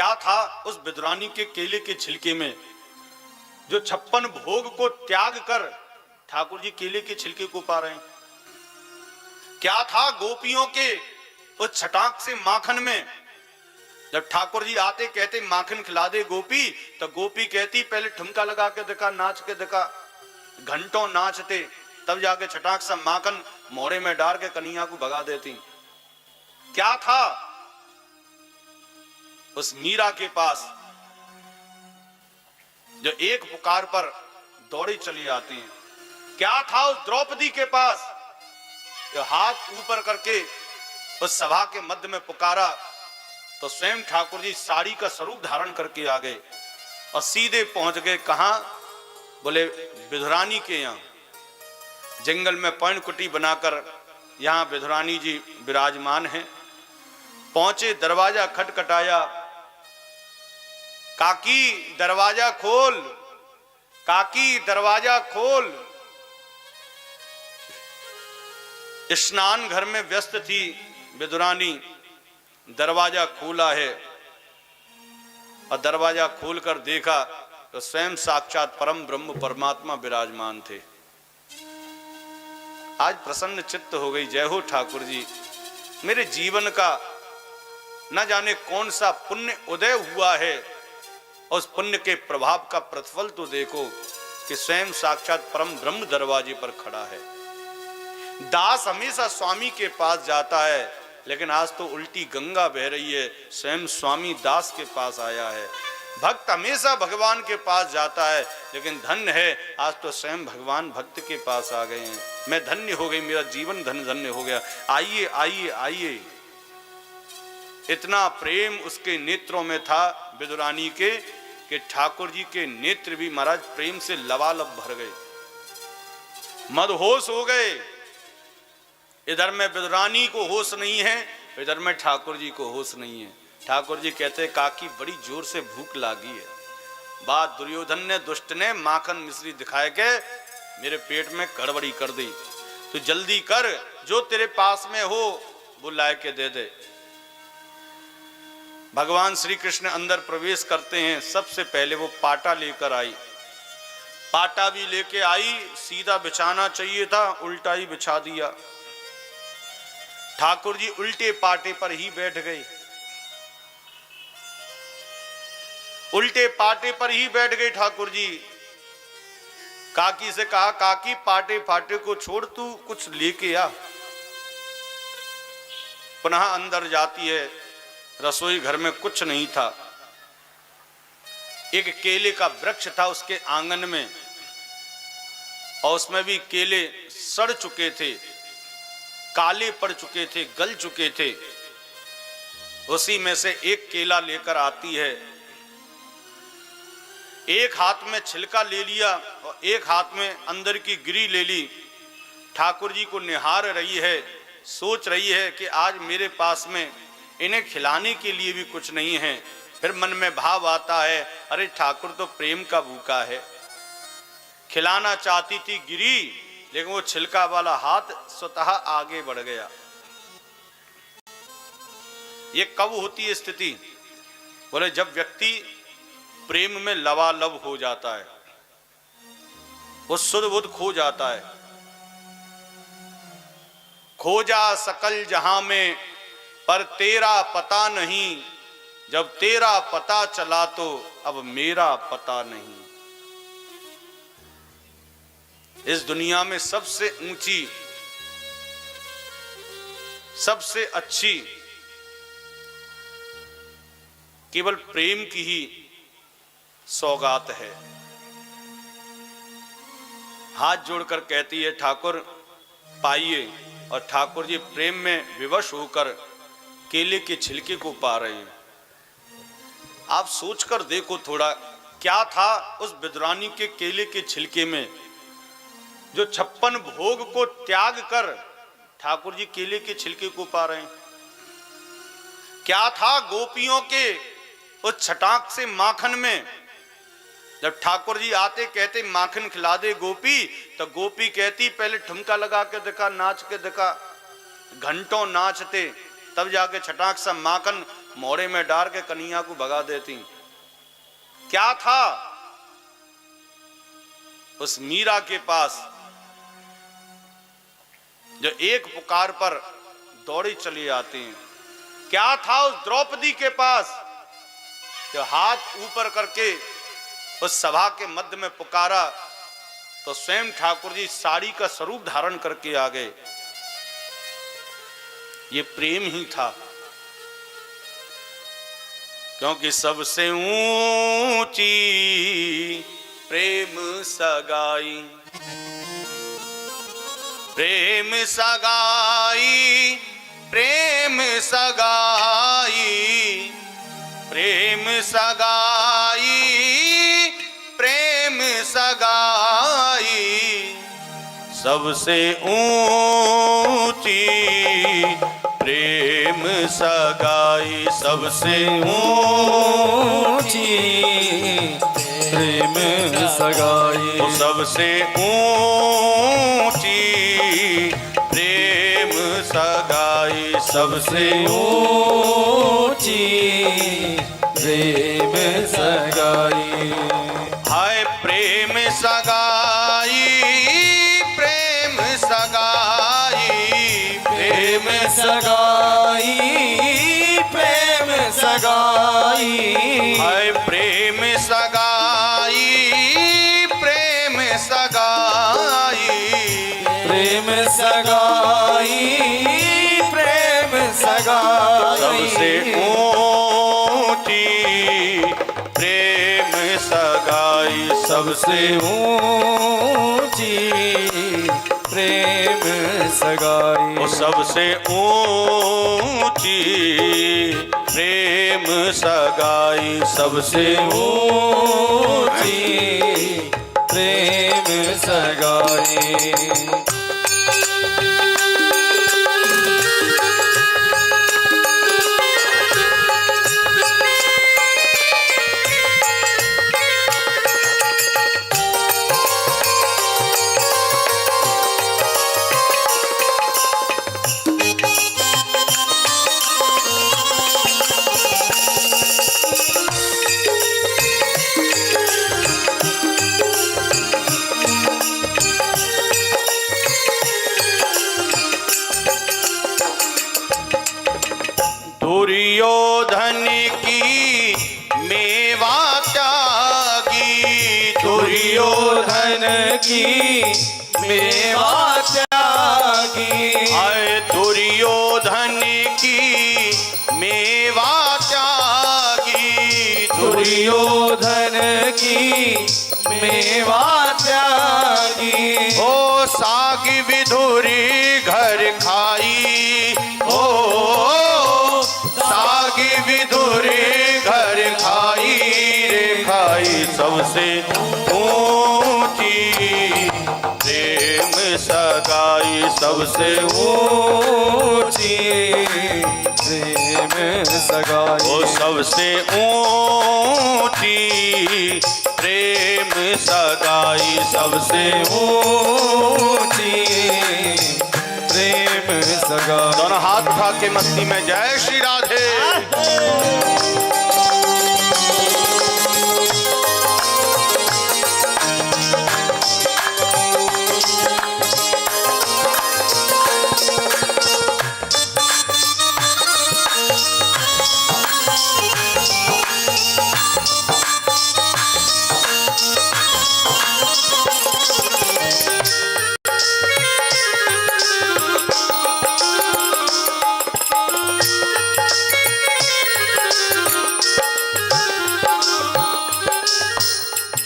क्या था उस विदुरानी के केले के छिलके में, जो 56 भोग को त्याग कर ठाकुर जी केले के छिलके को पा रहे हैं? क्या था गोपियों के उस छटाक से माखन में? जब ठाकुर जी आते कहते माखन खिला दे गोपी, तो गोपी कहती पहले ठुमका लगा के दिखा, नाच के दिखा। घंटों नाचते, तब जाके छटाक सा माखन मोड़े में डाल के कन्हैया को भगा देती। क्या था उस मीरा के पास, जो एक पुकार पर दौड़ी चली आती है? क्या था उस द्रौपदी के पास, जो हाथ ऊपर करके उस सभा के मध्य में पुकारा तो स्वयं ठाकुर जी साड़ी का स्वरूप धारण करके आ गए और सीधे पहुंच गए कहां? बोले विदुरानी के यहां। जंगल में पर्णकुटी बनाकर यहां विदुरानी जी विराजमान हैं। पहुंचे, दरवाजा खटखटाया, काकी दरवाजा खोल, काकी दरवाजा खोल। स्नान घर में व्यस्त थी विदुरानी, दरवाजा खोला है और दरवाजा खोलकर देखा तो स्वयं साक्षात परम ब्रह्म परमात्मा विराजमान थे। आज प्रसन्न चित्त हो गई। जय हो ठाकुर जी, मेरे जीवन का न जाने कौन सा पुण्य उदय हुआ है, उस पुण्य के प्रभाव का प्रतिफल तो देखो कि स्वयं साक्षात परम ब्रह्म दरवाजे पर खड़ा है। दास हमेशा स्वामी के पास जाता है, लेकिन आज तो उल्टी गंगा बह रही है, स्वयं स्वामी दास के पास आया है। भक्त हमेशा भगवान के पास जाता है, लेकिन धन्य है आज तो स्वयं भगवान भक्त के पास आ गए हैं। मैं धन्य हो गई, मेरा जीवन धन्य हो गया। आइए आइए आइए। इतना प्रेम उसके नेत्रों में था विदुरानी के कि ठाकुर जी के नेत्र भी महाराज प्रेम से लबालब भर गए, मदहोश हो गए। इधर में विदुरानी को होश नहीं है, इधर में ठाकुर जी को होश नहीं है। ठाकुर जी कहते काकी बड़ी जोर से भूख लागी है। बात दुर्योधन ने, दुष्ट ने माखन मिश्री दिखाए के मेरे पेट में गड़बड़ी कर दी, तो जल्दी कर, जो तेरे पास में हो वो लाए के दे दे। भगवान श्री कृष्ण अंदर प्रवेश करते हैं, सबसे पहले वो पाटा लेकर आई। पाटा भी लेके आई, सीधा बिछाना चाहिए था, उल्टा ही बिछा दिया। ठाकुर जी उल्टे पाटे पर ही बैठ गए, उल्टे पाटे पर ही बैठ गए ठाकुर जी। काकी से कहा काकी पाटे फाटे को छोड़, तू कुछ लेके आ। पुनः अंदर जाती है, रसोई घर में कुछ नहीं था। एक केले का वृक्ष था उसके आंगन में, और उसमें भी केले सड़ चुके थे, काले पड़ चुके थे, गल चुके थे। उसी में से एक केला लेकर आती है, एक हाथ में छिलका ले लिया और एक हाथ में अंदर की गिरी ले ली। ठाकुर जी को निहार रही है, सोच रही है कि आज मेरे पास में इन्हें खिलाने के लिए भी कुछ नहीं है। फिर मन में भाव आता है, अरे ठाकुर तो प्रेम का भूखा है। खिलाना चाहती थी गिरी, लेकिन वो छिलका वाला हाथ स्वतः आगे बढ़ गया। ये कब होती है स्थिति? बोले जब व्यक्ति प्रेम में लबालब हो जाता है, वो सुध बुध खो जाता है। खोजा सकल जहां में पर तेरा पता नहीं, जब तेरा पता चला तो अब मेरा पता नहीं। इस दुनिया में सबसे ऊंची, सबसे अच्छी केवल प्रेम की ही सौगात है। हाथ जोड़कर कहती है ठाकुर पाइए, और ठाकुर जी प्रेम में विवश होकर केले के छिलके को पा रहे हैं। आप सोचकर देखो थोड़ा, क्या था उस विदुरानी के केले के छिलके में, जो 56 भोग को त्याग कर ठाकुर जी केले के छिलके को पा रहे हैं। क्या था गोपियों के उस छटाक से माखन में, जब ठाकुर जी आते कहते माखन खिला दे गोपी, तो गोपी कहती पहले ठुमका लगा के दिखा, नाच के दिखा। घंटों नाचते, तब जाके छटाक सा माखन मोरे में डार के कन्हैया को भगा देती। क्या था उस मीरा के पास जो एक पुकार पर दौड़ी चली आती हैं? क्या था उस द्रौपदी के पास जो हाथ ऊपर करके उस सभा के मध्य में पुकारा तो स्वयं ठाकुर जी साड़ी का स्वरूप धारण करके आ गए? ये प्रेम ही था, क्योंकि सबसे ऊंची प्रेम सगाई, प्रेम सगाई, प्रेम सगाई, प्रेम सगाई, प्रेम सगाई, सबसे ऊंची प्रेम सगाई, सबसे ऊंची प्रेम सगाई, सबसे ऊंची प्रेम सगाई, सबसे ऊंची प्रेम सगाई। हाय प्रेम सगाई, प्रेम सगाई, प्रेम सगाई, प्रेम सगाई, हाय प्रेम सगाई, प्रेम सगाई, प्रेम सगाई, प्रेम सगाई, सबसे ऊंची प्रेम सगाई, सबसे ऊंची प्रेम सगाई, वो सबसे ऊंची प्रेम सगाई, सबसे ऊंची प्रेम सगाई। दुर्योधन की मेवा त्यागी, दुर्योधन की मेवा त्यागी, आए दुर्योधन की मेवा त्यागी, दुर्योधन की मेवा त्यागी, ओ साग विधुरी घर खाई, ओ साग विधुरी घर खाई रे खाई, सबसे ऊंची प्रेम सगाई, सबसे ऊंची प्रेम सगाई, ओ सबसे ऊंची प्रेम सगाई, सबसे ऊंची प्रेम सगाई। दोनों हाथ उठा के मस्ती में जय श्री राधे।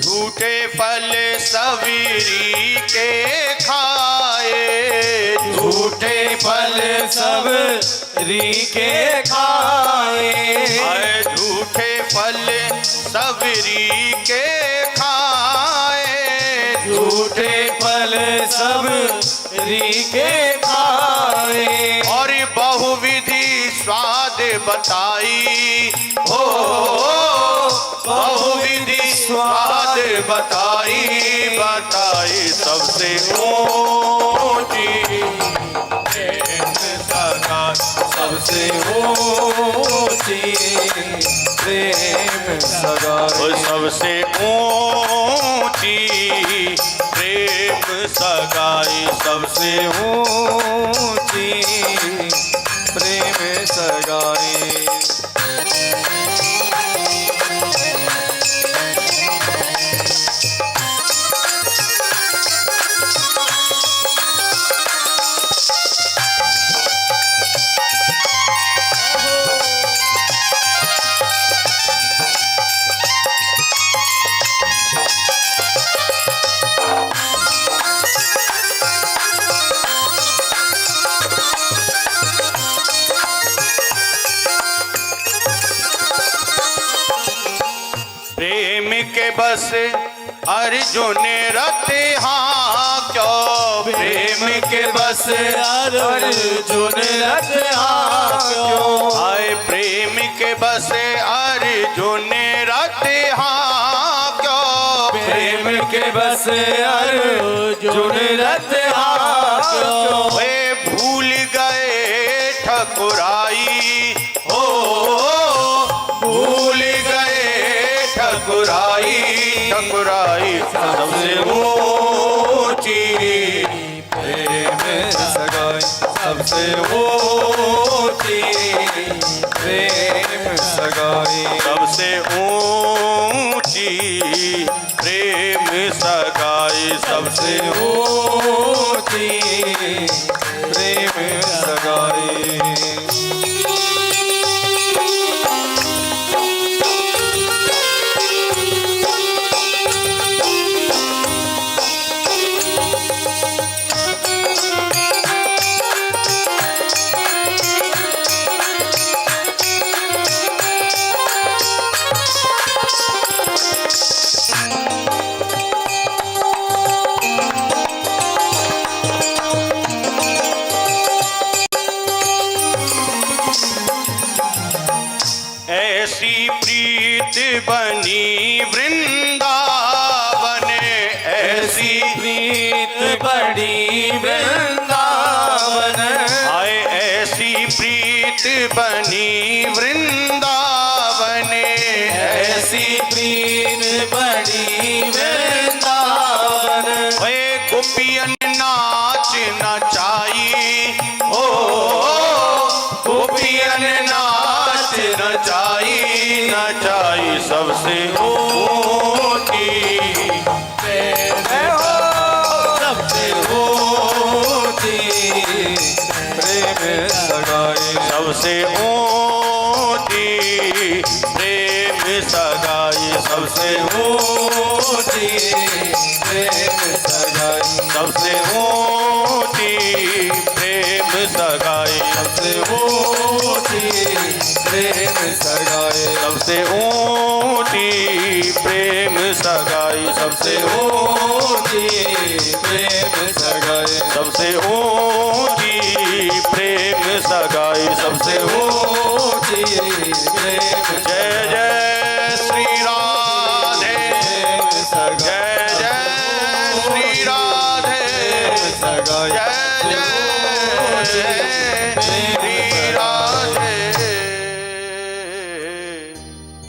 झूठे फल सवेरी के खाए, झूठे फल सब री के खाए, आए झूठे फल सवेरी के खाए, झूठे फल सब री के खाए, और बहुविधि स्वाद बताई, हो बहुविधि स्वाद बताई, बताई सबसे ऊंची प्रेम सगाई, सबसे ऊंची ऊंची प्रेम सगाई। वो सबसे ऊंची प्रेम सगाई, सबसे ऊंची प्रेम सगाई। प्रेम के बस अर्जुन रथ हाँ क्यों, प्रेम के बस अर्जुन रथ क्यों। आए प्रेम के बस अर्जुन रथ हाँ क्यों, प्रेम के बस अर्जुन रथ क्यों। वे भूल गए ठकुराई हो, भूल गए ठकुराई, ठकुराई सबसे ऊंची प्रेम सगाई, सबसे ऊंची प्रेम सगाई। सबसे ऊंची प्रेम सगाई, सबसे ऊंची प्रेम सगाई। ऐसी प्रीत बनी वृंदावन, ऐसी प्रीत बड़ी वृंदावन। आए ऐसी प्रीत बनी वृंदावन, ऐसी प्रीत बड़ी वृंदावन। वे गोपियन नाच नचाई हो, गोपियन नाच नचाई, नचाई सबसे ऊंची सबसे ऊंची प्रेम सगाई। सबसे ऊंची प्रेम सगाई, सबसे ऊंची प्रेम सगाई। सबसे ऊंची प्रेम सगाई, सबसे ऊंची प्रेम सगाई। सबसे ऊंची प्रेम सगाई, सबसे ऊंची प्रेम सगाई। सबसे ऊंची प्रेम सगाई, सबसे ऊंची प्रेम जय जय श्री राधे, जय जय श्री राधे, सगाई। जय जय